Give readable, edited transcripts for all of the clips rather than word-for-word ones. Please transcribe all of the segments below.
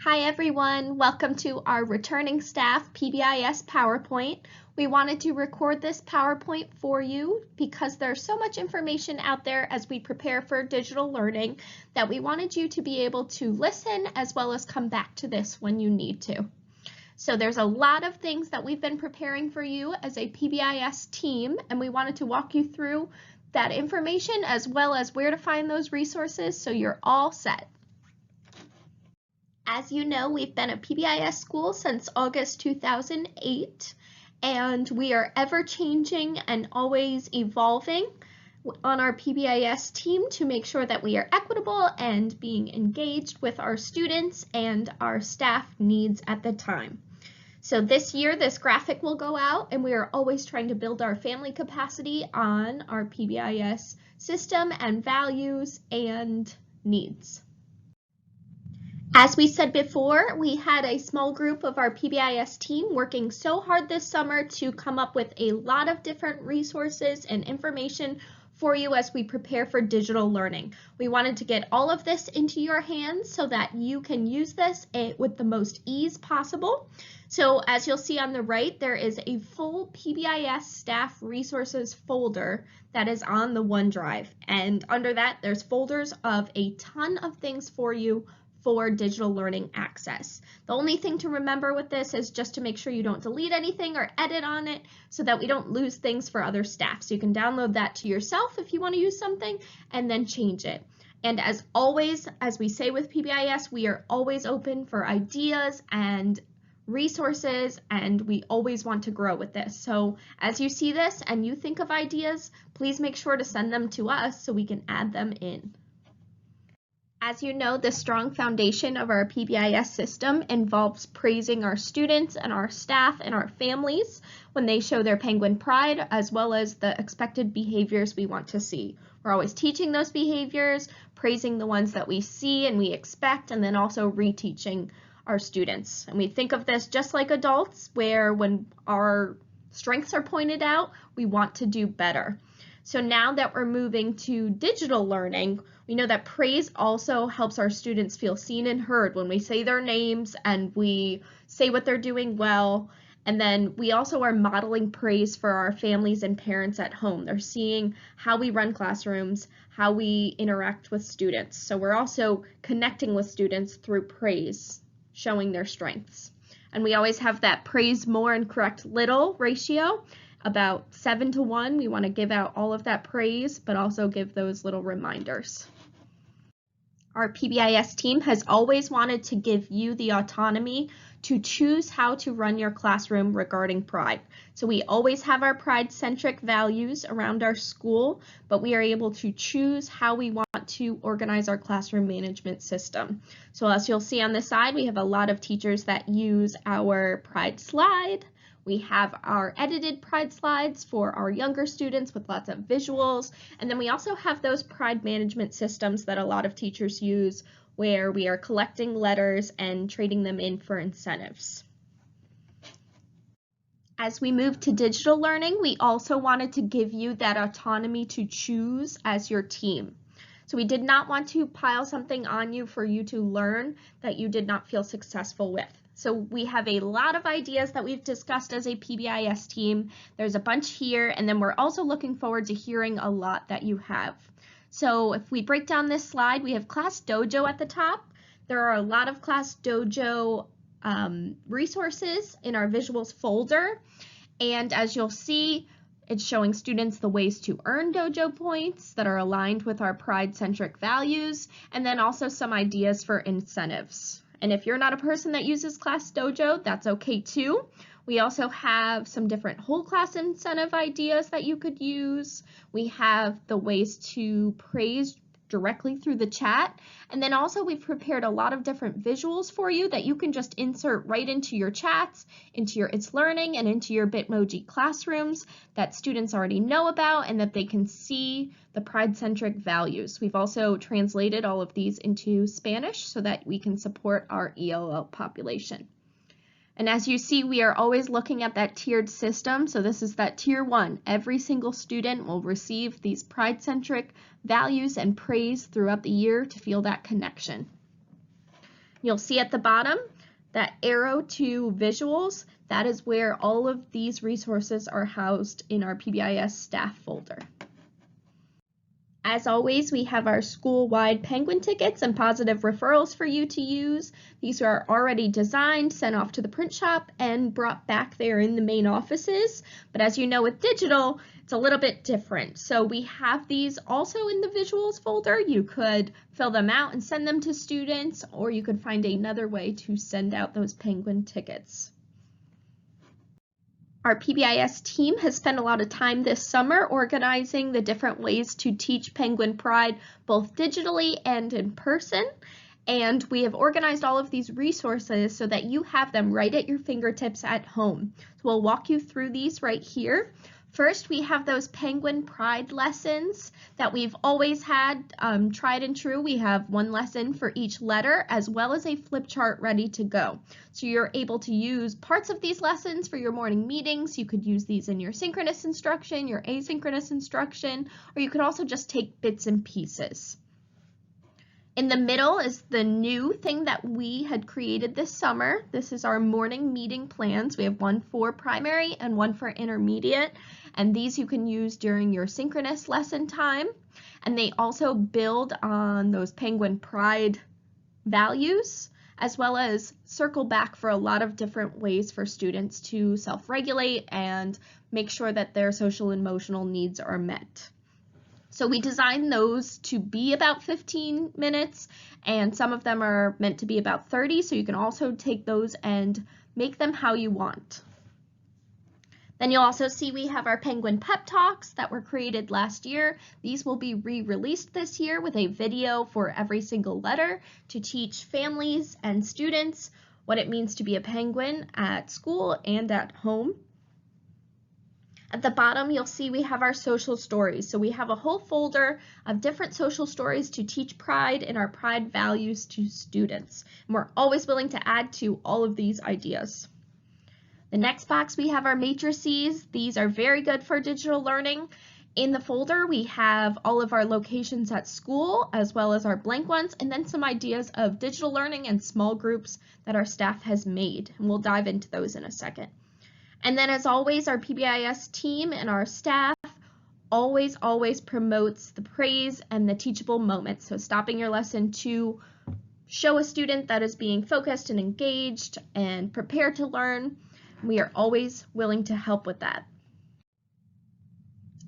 Hi everyone, welcome to our returning staff PBIS PowerPoint. We wanted to record this PowerPoint for you because there's so much information out there as we prepare for digital learning that we wanted you to be able to listen as well as come back to this when you need to. So there's a lot of things that we've been preparing for you as a PBIS team, and we wanted to walk you through that information as well as where to find those resources so you're all set. As you know, we've been a PBIS school since August 2008, and we are ever changing and always evolving on our PBIS team to make sure that we are equitable and being engaged with our students and our staff needs at the time. So this year, this graphic will go out, and we are always trying to build our family capacity on our PBIS system and values and needs. As we said before, we had a small group of our PBIS team working so hard this summer to come up with a lot of different resources and information for you as we prepare for digital learning. We wanted to get all of this into your hands so that you can use this with the most ease possible. So as you'll see on the right, there is a full PBIS staff resources folder that is on the OneDrive. And under that, there's folders of a ton of things for you for digital learning access. The only thing to remember with this is just to make sure you don't delete anything or edit on it so that we don't lose things for other staff. So you can download that to yourself if you want to use something and then change it. And as always, as we say with PBIS, we are always open for ideas and resources, and we always want to grow with this. So as you see this and you think of ideas, please make sure to send them to us so we can add them in. As you know, the strong foundation of our PBIS system involves praising our students and our staff and our families when they show their penguin pride, as well as the expected behaviors we want to see. We're always teaching those behaviors, praising the ones that we see and we expect, and then also reteaching our students. And we think of this just like adults, where when our strengths are pointed out, we want to do better. So now that we're moving to digital learning, we know that praise also helps our students feel seen and heard when we say their names and we say what they're doing well. And then we also are modeling praise for our families and parents at home. They're seeing how we run classrooms, how we interact with students. So we're also connecting with students through praise, showing their strengths. And we always have that praise more and correct little ratio. About 7 to 1, we want to give out all of that praise, but also give those little reminders. Our PBIS team has always wanted to give you the autonomy to choose how to run your classroom regarding pride. So we always have our pride-centric values around our school, but we are able to choose how we want to organize our classroom management system. So as you'll see on the side, we have a lot of teachers that use our pride slide. We have our edited pride slides for our younger students with lots of visuals. And then we also have those pride management systems that a lot of teachers use where we are collecting letters and trading them in for incentives. As we move to digital learning, we also wanted to give you that autonomy to choose as your team. So we did not want to pile something on you for you to learn that you did not feel successful with. So we have a lot of ideas that we've discussed as a PBIS team. There's a bunch here, and then we're also looking forward to hearing a lot that you have. So if we break down this slide, we have Class Dojo at the top. There are a lot of Class Dojo resources in our visuals folder. And as you'll see, it's showing students the ways to earn Dojo points that are aligned with our pride-centric values, and then also some ideas for incentives. And if you're not a person that uses Class Dojo, that's okay too. We also have some different whole class incentive ideas that you could use. We have the ways to praise directly through the chat. And then also we've prepared a lot of different visuals for you that you can just insert right into your chats, into your It's Learning, and into your Bitmoji classrooms that students already know about and that they can see the pride-centric values. We've also translated all of these into Spanish so that we can support our ELL population. And as you see, we are always looking at that tiered system. So this is that tier 1. Every single student will receive these pride-centric values and praise throughout the year to feel that connection. You'll see at the bottom that arrow to visuals. That is where all of these resources are housed in our PBIS staff folder. As always, we have our school-wide Penguin tickets and positive referrals for you to use. These are already designed, sent off to the print shop, and brought back there in the main offices. But as you know, with digital, it's a little bit different. So we have these also in the visuals folder. You could fill them out and send them to students, or you could find another way to send out those Penguin tickets. Our PBIS team has spent a lot of time this summer organizing the different ways to teach Penguin Pride both digitally and in person. And we have organized all of these resources so that you have them right at your fingertips at home. So we'll walk you through these right here. First, we have those Penguin Pride lessons that we've always had tried and true. We have one lesson for each letter as well as a flip chart ready to go. So you're able to use parts of these lessons for your morning meetings. You could use these in your synchronous instruction, your asynchronous instruction, or you could also just take bits and pieces. In the middle is the new thing that we had created this summer. This is our morning meeting plans. We have one for primary and one for intermediate, and these you can use during your synchronous lesson time. And they also build on those Penguin Pride values, as well as circle back for a lot of different ways for students to self-regulate and make sure that their social and emotional needs are met. So we designed those to be about 15 minutes, and some of them are meant to be about 30, so you can also take those and make them how you want. Then you'll also see we have our Penguin Pep Talks that were created last year. These will be re-released this year with a video for every single letter to teach families and students what it means to be a penguin at school and at home. At the bottom, you'll see we have our social stories. So we have a whole folder of different social stories to teach pride and our pride values to students. And we're always willing to add to all of these ideas. The next box, we have our matrices. These are very good for digital learning. In the folder, we have all of our locations at school, as well as our blank ones, and then some ideas of digital learning and small groups that our staff has made. And we'll dive into those in a second. And then as always, our PBIS team and our staff always promotes the praise and the teachable moments. So stopping your lesson to show a student that is being focused and engaged and prepared to learn. We are always willing to help with that.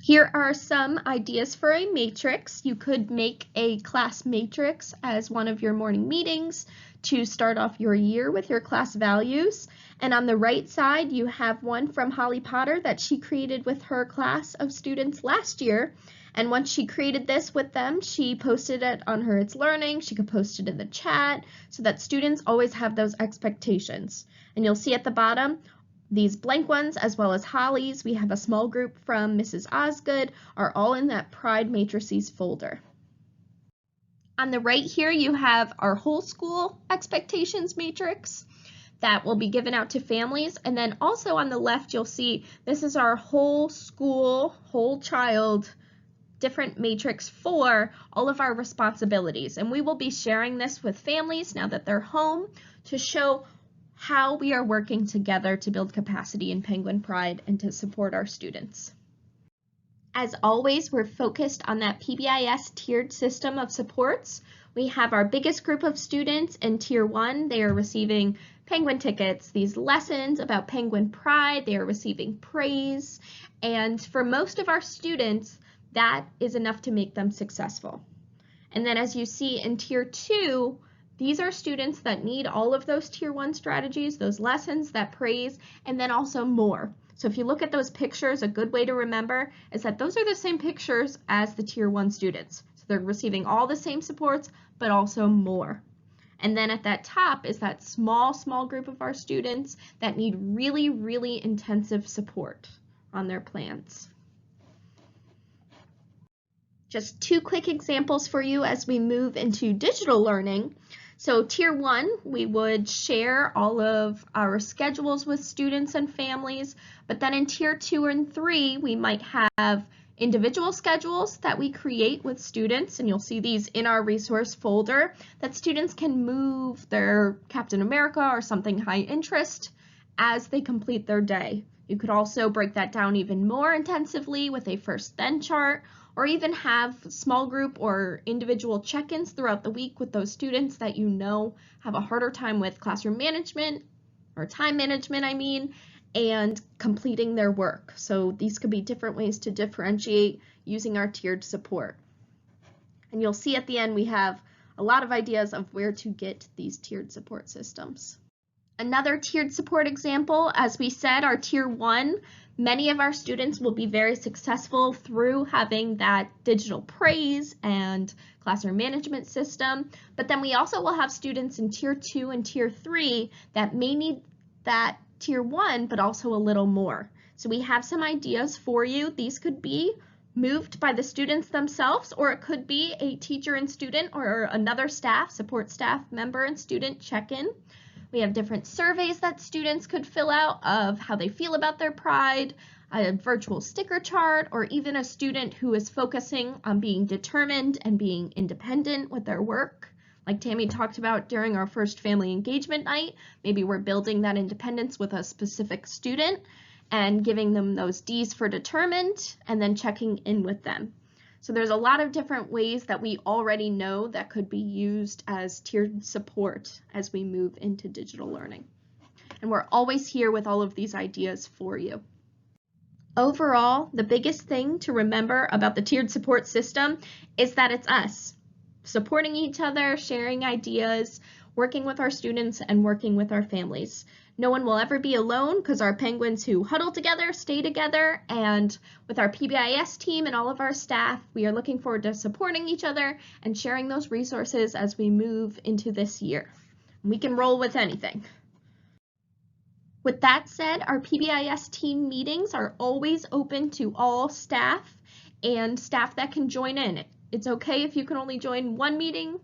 Here are some ideas for a matrix. You could make a class matrix as one of your morning meetings to start off your year with your class values. And on the right side, you have one from Holly Potter that she created with her class of students last year. And once she created this with them, she posted it on her It's Learning. She could post it in the chat so that students always have those expectations. And you'll see at the bottom, these blank ones, as well as Holly's, we have a small group from Mrs. Osgood, are all in that Pride Matrices folder. On the right here, you have our whole school expectations matrix that will be given out to families. And then also on the left, you'll see this is our whole school, whole child different matrix for all of our responsibilities. And we will be sharing this with families now that they're home to show how we are working together to build capacity in Penguin Pride and to support our students. As always, we're focused on that PBIS tiered system of supports. We have our biggest group of students in Tier 1. They are receiving Penguin tickets, these lessons about Penguin Pride. They are receiving praise. And for most of our students, that is enough to make them successful. And then as you see in Tier 2, these are students that need all of those Tier 1 strategies, those lessons, that praise, and then also more. So if you look at those pictures, a good way to remember is that those are the same pictures as the Tier 1 students. So they're receiving all the same supports, but also more. And then at that top is that small group of our students that need really intensive support on their plans. Just two quick examples for you as we move into digital learning. So Tier 1, we would share all of our schedules with students and families, but then in Tier 2 and 3, we might have individual schedules that we create with students, and you'll see these in our resource folder, that students can move their Captain America or something high interest as they complete their day. You could also break that down even more intensively with a first then chart, or even have small group or individual check-ins throughout the week with those students that you know have a harder time with classroom management, or time management, and completing their work. So these could be different ways to differentiate using our tiered support. And you'll see at the end we have a lot of ideas of where to get these tiered support systems. Another tiered support example, as we said, our tier 1, many of our students will be very successful through having that digital praise and classroom management system, but then we also will have students in tier 2 and tier 3 that may need that tier 1, but also a little more. So we have some ideas for you. These could be moved by the students themselves, or it could be a teacher and student or another support staff member and student check-in. We have different surveys that students could fill out of how they feel about their pride, a virtual sticker chart, or even a student who is focusing on being determined and being independent with their work. Like Tammy talked about during our first family engagement night, maybe we're building that independence with a specific student and giving them those D's for determined and then checking in with them. So there's a lot of different ways that we already know that could be used as tiered support as we move into digital learning. And we're always here with all of these ideas for you. Overall, the biggest thing to remember about the tiered support system is that it's us, supporting each other, sharing ideas, working with our students, and working with our families. No one will ever be alone because our penguins who huddle together stay together, and with our PBIS team and all of our staff, we are looking forward to supporting each other and sharing those resources as we move into this year. We can roll with anything. With that said, our PBIS team meetings are always open to all staff and staff that can join in. It's okay if you can only join one meeting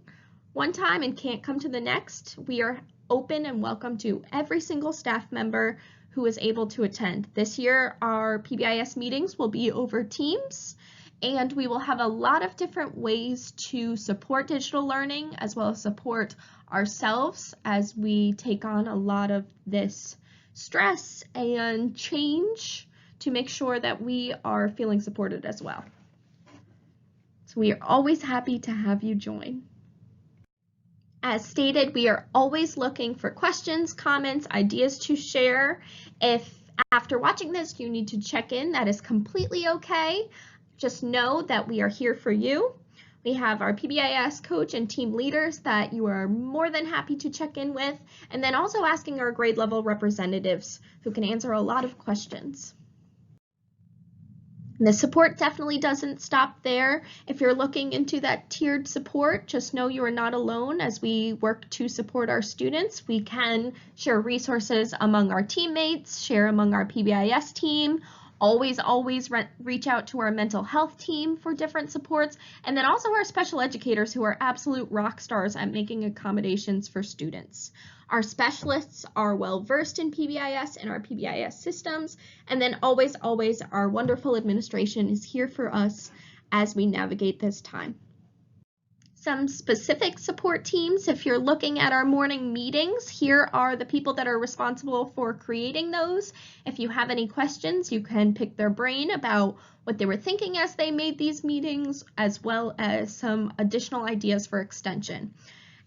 one time and can't come to the next. We are open and welcome to every single staff member who is able to attend. This year, our PBIS meetings will be over Teams, and we will have a lot of different ways to support digital learning as well as support ourselves as we take on a lot of this stress and change to make sure that we are feeling supported as well. So we are always happy to have you join. As stated, we are always looking for questions, comments, ideas to share. If after watching this you need to check in, that is completely okay. Just know that we are here for you. We have our PBIS coach and team leaders that you are more than happy to check in with, and then also asking our grade level representatives who can answer a lot of questions. The support definitely doesn't stop there. If you're looking into that tiered support, just know you are not alone as we work to support our students. We can share resources among our teammates, share among our PBIS team, always reach out to our mental health team for different supports, and then also our special educators who are absolute rock stars at making accommodations for students. Our specialists are well versed in PBIS and our PBIS systems, and then always our wonderful administration is here for us as we navigate this time. Some specific support teams, if you're looking at our morning meetings, here are the people that are responsible for creating those. If you have any questions, you can pick their brain about what they were thinking as they made these meetings, as well as some additional ideas for extension.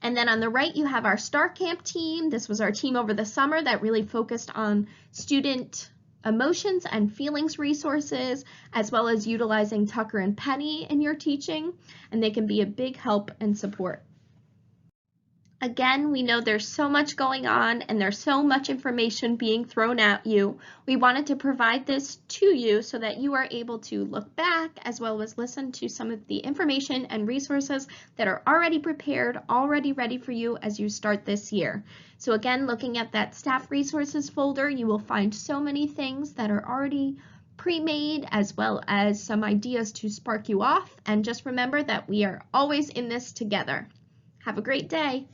And then on the right, you have our Star Camp team. This was our team over the summer that really focused on student emotions and feelings resources, as well as utilizing Tucker and Penny in your teaching, and they can be a big help and support. Again, we know there's so much going on and there's so much information being thrown at you. We wanted to provide this to you so that you are able to look back as well as listen to some of the information and resources that are already prepared, already ready for you as you start this year. So again, looking at that staff resources folder, you will find so many things that are already pre-made as well as some ideas to spark you off. And just remember that we are always in this together. Have a great day.